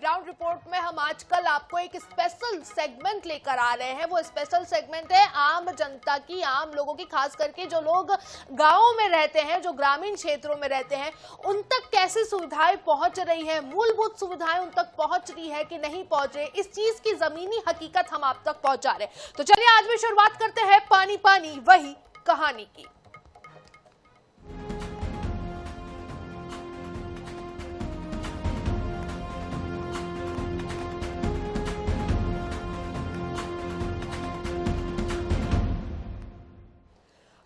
Ground report में हम आजकल आपको एक स्पेशल सेगमेंट लेकर आ रहे हैं। वो स्पेशल सेगमेंट है आम जनता की, आम लोगों की, खास करके जो लोग गांवों में रहते हैं, जो ग्रामीण क्षेत्रों में रहते हैं, उन तक कैसी सुविधाएं पहुंच रही हैं, मूलभूत सुविधाएं उन तक पहुंच रही है कि नहीं पहुंच रही, इस चीज की जमीनी हकीकत हम आप तक पहुंचा रहे हैं। तो चलिए आज भी शुरुआत करते हैं पानी पानी वही कहानी की।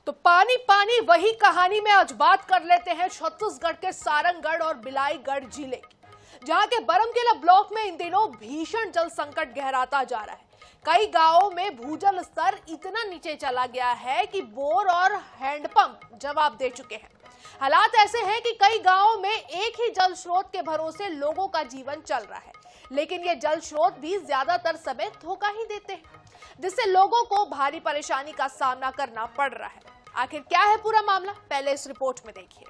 तो पानी पानी वही कहानी में आज बात कर लेते हैं छत्तीसगढ़ के सारंगगढ़ और बिलाईगढ़ जिले की, जहां के बरमकेला ब्लॉक में इन दिनों भीषण जल संकट गहराता जा रहा है। कई गांवों में भूजल स्तर इतना नीचे चला गया है कि बोर और हैंडपंप जवाब दे चुके हैं। हालात ऐसे हैं कि कई गांवों में एक ही जल स्रोत के भरोसे लोगों का जीवन चल रहा है, लेकिन ये जल स्रोत भी ज्यादातर समय धोखा ही देते हैं, जिससे लोगों को भारी परेशानी का सामना करना पड़ रहा है। आखिर क्या है पूरा मामला, पहले इस रिपोर्ट में देखिए।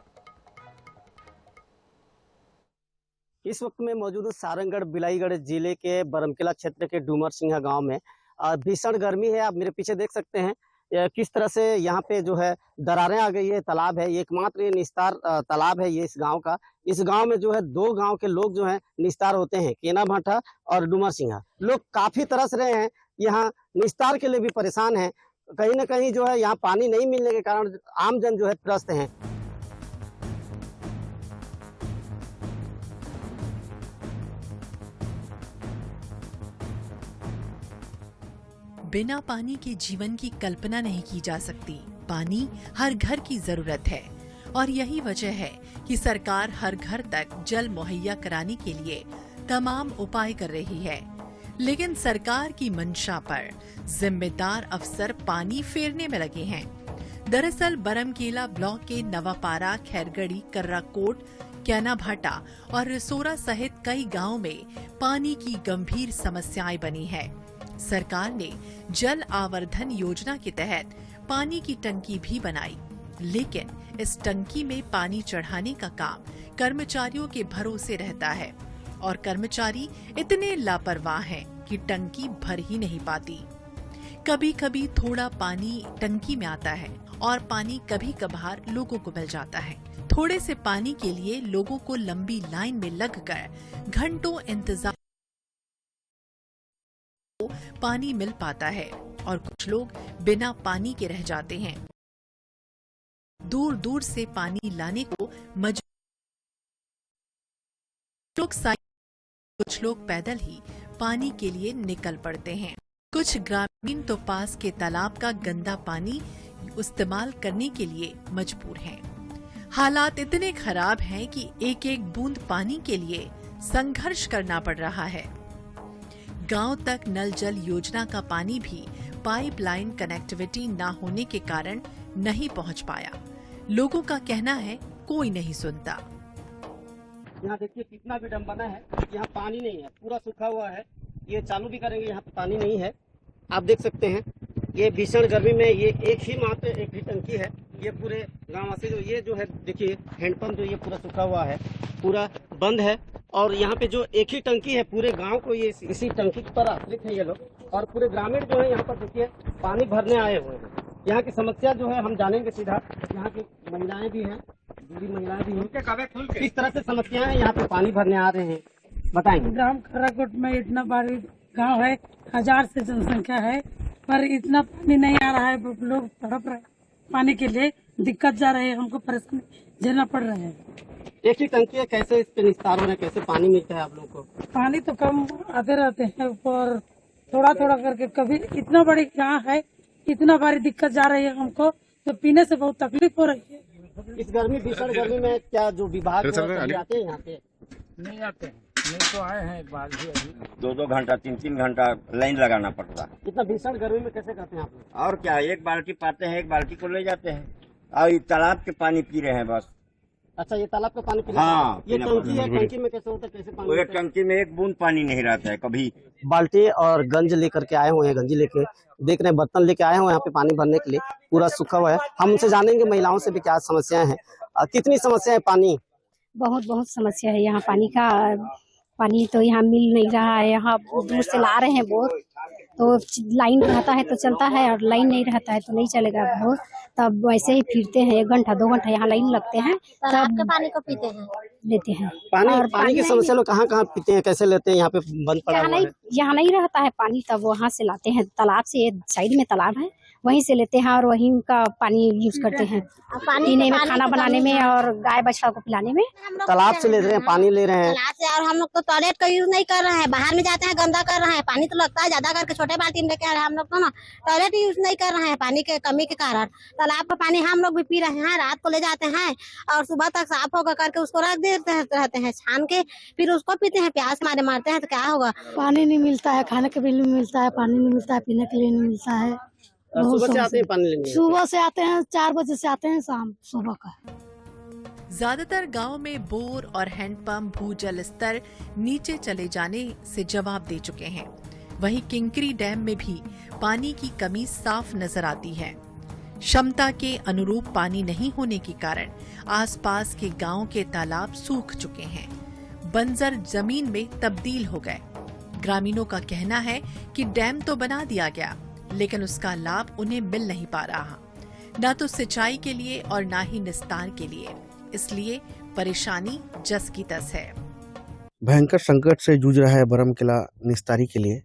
इस वक्त में मौजूद सारंगगढ़ बिलाईगढ़ जिले के बरमकेला क्षेत्र के डूमर सिंहा गांव में भीषण गर्मी है। आप मेरे पीछे देख सकते हैं किस तरह से यहाँ पे जो है दरारें आ गई है। तालाब है, एकमात्र ये निस्तार तालाब है ये इस गांव का। इस गांव में जो है दो गांव के लोग जो है निस्तार होते हैं, केना भाटा और डूमर सिंहा। लोग काफी तरस रहे हैं, यहाँ निस्तार के लिए भी परेशान है। कहीं ना कहीं जो है यहाँ पानी नहीं मिलने के कारण आमजन जो है त्रस्त हैं। बिना पानी के जीवन की कल्पना नहीं की जा सकती। पानी हर घर की जरूरत है और यही वजह है कि सरकार हर घर तक जल मुहैया कराने के लिए तमाम उपाय कर रही है। लेकिन सरकार की मंशा पर जिम्मेदार अफसर पानी फेरने में लगे हैं। दरअसल बरमकेला ब्लॉक के नवापारा, खैरगढ़ी, कर्राकोट, कैनाभाटा और रिसोरा सहित कई गांवों में पानी की गंभीर समस्याएं बनी है। सरकार ने जल आवर्धन योजना के तहत पानी की टंकी भी बनाई, लेकिन इस टंकी में पानी चढ़ाने का काम कर्मचारियों के भरोसे रहता है और कर्मचारी इतने लापरवाह हैं कि टंकी भर ही नहीं पाती। कभी कभी थोड़ा पानी टंकी में आता है और पानी कभी कभार लोगों को मिल जाता है। थोड़े से पानी के लिए लोगों को लंबी लाइन में लगकर घंटों इंतजार पानी मिल पाता है और कुछ लोग बिना पानी के रह जाते हैं। दूर दूर से पानी लाने को कुछ लोग पैदल ही पानी के लिए निकल पड़ते हैं। कुछ ग्रामीण तो पास के तालाब का गंदा पानी इस्तेमाल करने के लिए मजबूर हैं। हालात इतने खराब हैं कि एक एक बूंद पानी के लिए संघर्ष करना पड़ रहा है। गांव तक नल जल योजना का पानी भी पाइपलाइन कनेक्टिविटी न होने के कारण नहीं पहुंच पाया। लोगों का कहना है कोई नहीं सुनता। यहाँ देखिए कितना भी डैम बना है, यहाँ पानी नहीं है, पूरा सूखा हुआ है। ये चालू भी करेंगे, यहाँ पे पानी नहीं है। आप देख सकते हैं ये भीषण गर्मी में ये एक ही टंकी है। ये पूरे गांव वासी जो ये जो है देखिए हैंडपंप जो ये पूरा सूखा हुआ है, पूरा बंद है। और यहाँ पे जो एक ही टंकी है, पूरे गांव को ये इसी टंकी पर आश्रित है ये लोग। और पूरे ग्रामीण जो है यहाँ पर देखिए पानी भरने आए हुए हैं। यहाँ की समस्या जो है हम जानेंगे सीधा। यहाँ की महिलाएं भी हैं, बूढ़ी महिलाएं भी हैं, किस तरह से समस्याएं हैं यहाँ पे पानी भरने आ रहे हैं, बताएंगे। ग्राम कर्राकोट में इतना बड़ी गांव है, 1000 से जनसंख्या है, पर इतना पानी नहीं आ रहा है। लोग तड़प रहे पानी के लिए, दिक्कत जा रही है, हमको परेशानी झेलना पड़ रहा है। एक ही टंकी है, कैसे इस पे निस्तार हो रहे हैं, कैसे पानी मिलता है आप लोगों को? पानी तो कम आते रहते हैं और थोड़ा थोड़ा करके, कभी इतना बड़ी गांव है, इतना भारी दिक्कत जा रही है हमको, तो पीने से बहुत तकलीफ हो रही है। इस गर्मी भीषण गर्मी में क्या जो विभाग आते हैं यहाँ पे? नहीं आते हैं, नहीं तो आए हैं एक बार भी। अभी 2-2 घंटा 3-3 घंटा लाइन लगाना पड़ता है। इतना भीषण गर्मी में कैसे करते हैं आप लोग? और क्या, एक बाल्टी पाते हैं, एक बाल्टी को ले जाते हैं और ये तालाब के पानी पी रहे हैं बस। अच्छा, ये तालाब का पानी पीना? हाँ, ये टंकी है, टंकी में कैसे होता है, कैसे पानी? एक टंकी में एक बूंद पानी नहीं रहता है कभी। बाल्टी और गंज लेकर के आए हुए हैं, गंजी लेके देख रहे हैं, बर्तन लेके आए हुए हैं यहाँ पे पानी भरने के लिए। पूरा सूखा हुआ है। हम उनसे जानेंगे महिलाओं से भी क्या समस्याएं हैं, कितनी समस्या है पानी? बहुत समस्या है यहाँ पानी का। पानी तो यहाँ मिल नहीं रहा है। यहाँ दूर से ला रहे हैं बोर, तो लाइन रहता है तो चलता है और लाइन नहीं रहता है तो नहीं चलेगा बोर। तब वैसे ही फिरते हैं 1 घंटा 2 घंटा यहाँ लाइन लगते हैं, तब पानी को पीते हैं, लेते हैं। पानी की समस्या लोग कहाँ पीते हैं, कैसे लेते हैं? यहाँ पे बंद पड़ा हुआ है। यहाँ नहीं रहता है पानी, तब वहाँ से लाते हैं तालाब से, साइड में तालाब है वहीं से लेते हैं और वहीं का पानी यूज करते हैं पीने में, खाना बनाने में और गाय बछड़ा को पिलाने में। तालाब से ले रहे हैं, पानी ले रहे हैं तालाब से। और हम लोग तो टॉयलेट का यूज नहीं कर रहे हैं, बाहर में जाते हैं गंदा कर रहे हैं, पानी तो लगता है ज्यादा करके, छोटे बाल्टी लेके आ रहे हैं। हम लोग तो ना टॉयलेट यूज नहीं कर रहे हैं पानी के कमी के कारण। तालाब का पानी हम लोग भी पी रहे हैं, रात को ले जाते हैं और सुबह तक साफ होगा करके उसको रख देते रहते हैं छान के, फिर उसको पीते हैं। प्यास मारे मारते हैं तो क्या होगा? पानी नहीं मिलता है, खाने के लिए नहीं मिलता है, पानी नहीं मिलता है, पीने के लिए नहीं मिलता है। सुबह से आते हैं पानी लेने? सुबह से आते हैं, 4 बजे से आते हैं शाम सुबह का। ज्यादातर गांव में बोर और हैंडपंप भूजल स्तर नीचे चले जाने से जवाब दे चुके हैं। वहीं किंकरी डैम में भी पानी की कमी साफ नजर आती है। क्षमता के अनुरूप पानी नहीं होने के कारण आसपास के गांव के तालाब सूख चुके हैं, बंजर जमीन में तब्दील हो गए। ग्रामीणों का कहना है कि डैम तो बना दिया गया, लेकिन उसका लाभ उन्हें मिल नहीं पा रहा, न तो सिंचाई के लिए और न ही निस्तार के लिए। इसलिए परेशानी जस की तस है। भयंकर संकट से जूझ रहा है बरम किला निस्तारी के लिए,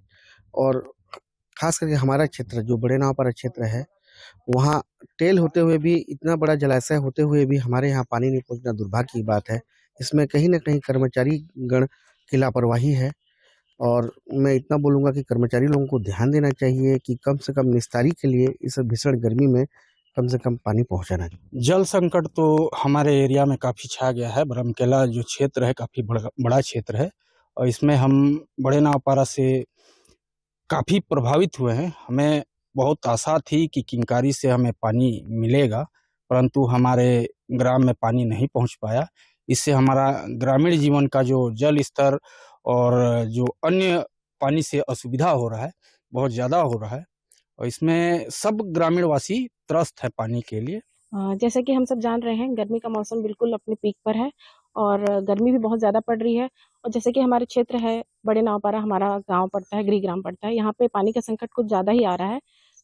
और खास करके हमारा क्षेत्र जो बड़े नावपारा क्षेत्र है, वहाँ टेल होते हुए भी, इतना बड़ा जलाशय होते हुए भी हमारे यहाँ पानी नहीं पहुँचना दुर्भाग्य की बात है। इसमें कहीं न कहीं कर्मचारी गण की लापरवाही है, और मैं इतना बोलूँगा कि कर्मचारी लोगों को ध्यान देना चाहिए कि कम से कम निस्तारी के लिए इस भीषण गर्मी में कम से कम पानी पहुँचाना। जल संकट तो हमारे एरिया में काफ़ी छा गया है। बरमकेला जो क्षेत्र है काफ़ी बड़ा क्षेत्र है, और इसमें हम बड़े नावपारा से काफ़ी प्रभावित हुए हैं। हमें बहुत आशा थी कि किंकारी से हमें पानी मिलेगा, परंतु हमारे ग्राम में पानी नहीं पहुंच पाया। इससे हमारा ग्रामीण जीवन का जो जल स्तर और जो अन्य पानी से असुविधा हो रहा है, बहुत ज़्यादा हो रहा है, और इसमें सब ग्रामीणवासी त्रस्त है पानी के लिए। जैसे कि हम सब जान रहे हैं, गर्मी का मौसम बिल्कुल अपने पीक पर है और गर्मी भी बहुत ज़्यादा पड़ रही है। और जैसे कि हमारे क्षेत्र है बड़े नावपारा, हमारा गांव पड़ता है, गृह ग्राम पड़ता है, यहाँ पे पानी का संकट कुछ ज़्यादा ही आ रहा है।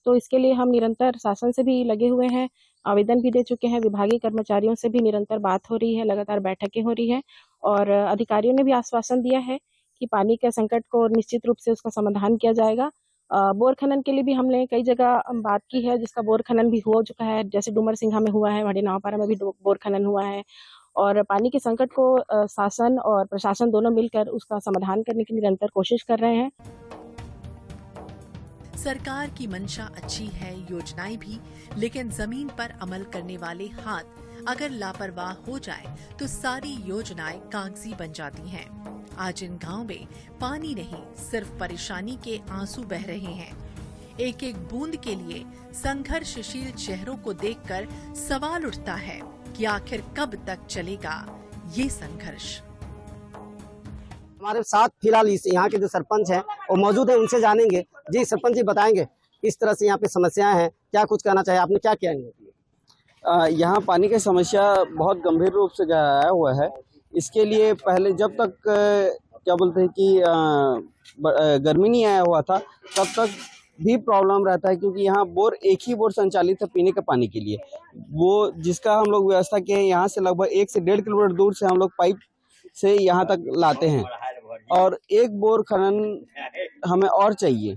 तो इसके लिए हम निरंतर शासन से भी लगे हुए हैं, आवेदन भी दे चुके हैं, विभागीय कर्मचारियों से भी निरंतर बात हो रही है, लगातार बैठकें हो रही है, और अधिकारियों ने भी आश्वासन दिया है कि पानी के संकट को निश्चित रूप से उसका समाधान किया जाएगा। बोर खनन के लिए भी हमने कई जगह बात की है, जिसका बोर खनन भी हो चुका है, जैसे डूमर सिंघा में हुआ है, बड़े नावपारा में भी बोर खनन हुआ है। और पानी के संकट को शासन और प्रशासन दोनों मिलकर उसका समाधान करने की निरंतर कोशिश कर रहे हैं। सरकार की मंशा अच्छी है, योजनाएं भी, लेकिन जमीन पर अमल करने वाले हाथ अगर लापरवाह हो जाए तो सारी योजनाएं कागजी बन जाती हैं। आज इन गांव में पानी नहीं, सिर्फ परेशानी के आंसू बह रहे हैं। एक एक बूंद के लिए संघर्षशील चेहरों को देखकर सवाल उठता है कि आखिर कब तक चलेगा ये संघर्ष। हमारे साथ फिलहाल यहाँ के जो सरपंच हैं वो मौजूद हैं, उनसे जानेंगे। जी सरपंच जी, बताएंगे इस तरह से यहाँ पे समस्याएं हैं, क्या कुछ कहना चाहिए, आपने क्या किया? यहाँ पानी की समस्या बहुत गंभीर रूप से आया हुआ है। इसके लिए पहले जब तक क्या बोलते हैं कि गर्मी नहीं आया हुआ था, तब तक भी प्रॉब्लम रहता है, क्योंकि यहाँ एक ही बोर संचालित है पीने के पानी के लिए। वो जिसका हम लोग व्यवस्था किए हैं, यहाँ से लगभग 1 से 1.5 किलोमीटर दूर से हम लोग पाइप से यहाँ तक लाते हैं, और एक बोर खनन हमें और चाहिए।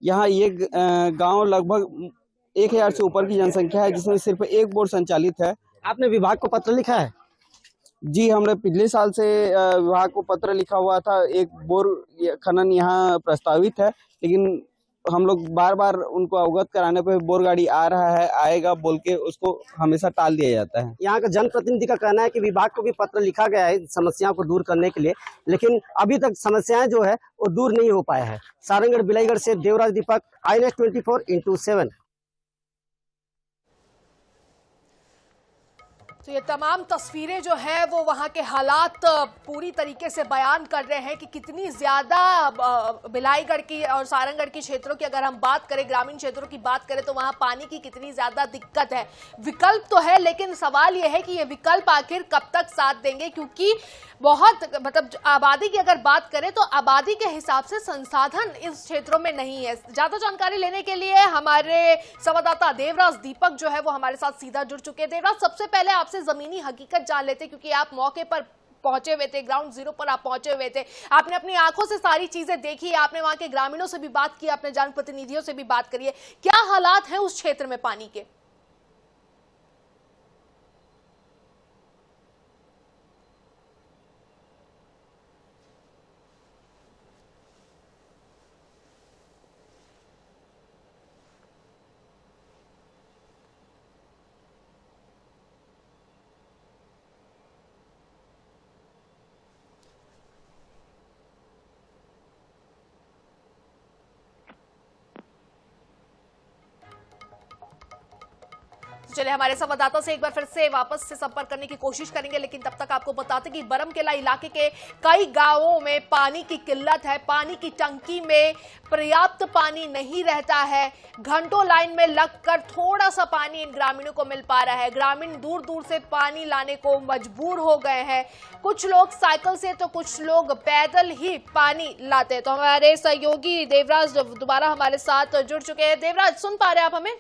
यहाँ ये गांव लगभग 1000 से ऊपर की जनसंख्या है, जिसमें सिर्फ एक बोर संचालित है। आपने विभाग को पत्र लिखा है? जी, हमने पिछले साल से विभाग को पत्र लिखा हुआ था। एक बोर खनन यहाँ प्रस्तावित है, लेकिन हम लोग बार बार उनको अवगत कराने पर बोर गाड़ी आ रहा है, आएगा बोल के उसको हमेशा टाल दिया जाता है। यहाँ का जनप्रतिनिधि का कहना है कि विभाग को भी पत्र लिखा गया है समस्याओं को दूर करने के लिए, लेकिन अभी तक समस्याएं जो है वो दूर नहीं हो पाया है। सारंगगढ़ बिलाईगढ़ से देवराज दीपक, INS 24x7। तो ये तमाम तस्वीरें जो है वो वहाँ के हालात पूरी तरीके से बयान कर रहे हैं कि कितनी ज़्यादा बिलाईगढ़ की और सारंगगढ़ की क्षेत्रों की अगर हम बात करें, ग्रामीण क्षेत्रों की बात करें, तो वहाँ पानी की कितनी ज़्यादा दिक्कत है। विकल्प तो है, लेकिन सवाल ये है कि ये विकल्प आखिर कब तक साथ देंगे, क्योंकि बहुत मतलब आबादी की अगर बात करें तो आबादी के हिसाब से संसाधन इस क्षेत्रों में नहीं है। ज़्यादा जानकारी लेने के लिए हमारे संवाददाता देवराज दीपक जो है वो हमारे साथ सीधा जुड़ चुके हैं। देवराज, सबसे पहले आपसे जमीनी हकीकत जान लेते, क्योंकि आप मौके पर पहुंचे हुए थे, ग्राउंड जीरो पर आप पहुंचे हुए थे, आपने अपनी आंखों से सारी चीजें देखी, आपने वहां के ग्रामीणों से भी बात की, आपने जनप्रतिनिधियों से भी बात करी है। क्या हालात हैं उस क्षेत्र में पानी के? चलिए हमारे संवाददाता से एक बार फिर से वापस से संपर्क करने की कोशिश करेंगे, लेकिन तब तक आपको बताते कि बरमकेला इलाके के कई गांवों में पानी की किल्लत है। पानी की टंकी में पर्याप्त पानी नहीं रहता है। घंटों लाइन में लगकर थोड़ा सा पानी इन ग्रामीणों को मिल पा रहा है। ग्रामीण दूर दूर से पानी लाने को मजबूर हो गए हैं। कुछ लोग साइकिल से तो कुछ लोग पैदल ही पानी लाते। तो हमारे सहयोगी देवराज दोबारा हमारे साथ जुड़ चुके हैं। देवराज, सुन पा रहे हैं आप हमें?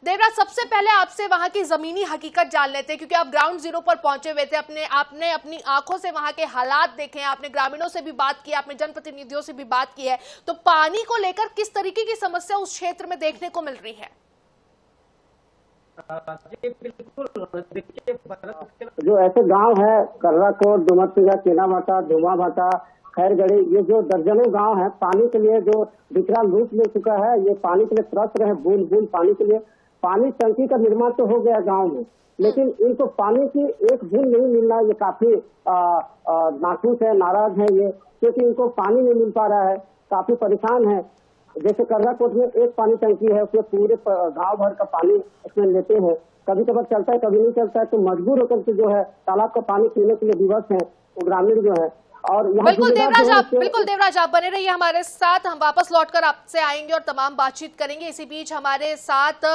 देवराज, सबसे पहले आपसे वहां की जमीनी हकीकत जान लेते हैं, क्योंकि आप ग्राउंड जीरो पर पहुंचे हुए थे। आपने अपनी आंखों से वहां के हालात देखे हैं, आपने ग्रामीणों से भी बात की, आपने जनप्रतिनिधियों से भी बात की है। तो पानी को लेकर किस तरीके की समस्या उस क्षेत्र में देखने को मिल रही है? जो ऐसे गांव है, कर्राकोट, डुमरसिंगा, केनाभाटा, धुमाभाटा, खैरगढ़ी, ये जो दर्जनों गांव है, पानी के लिए जो विकराल रूप ले चुका है। ये पानी के लिए तरस रहे हैं, बूंद बूंद पानी के लिए। पानी टंकी का निर्माण तो हो गया गांव में, लेकिन इनको पानी की एक बूंद नहीं मिलना, ये काफी नाखुश है, नाराज है ये, क्योंकि इनको पानी नहीं मिल पा रहा है, काफी परेशान है। जैसे कर्राकोट में एक पानी टंकी है, उसमें पूरे गांव भर का पानी उसमें लेते हैं। कभी कभार चलता है, कभी नहीं चलता है, तो मजबूर होकर के जो है तालाब का पानी पीने के लिए विवश है वो ग्रामीण जो है। और बिल्कुल देवराज, आप बने रहिए हमारे साथ। हम वापस लौटकर आपसे आएंगे और तमाम बातचीत करेंगे। इसी बीच हमारे साथ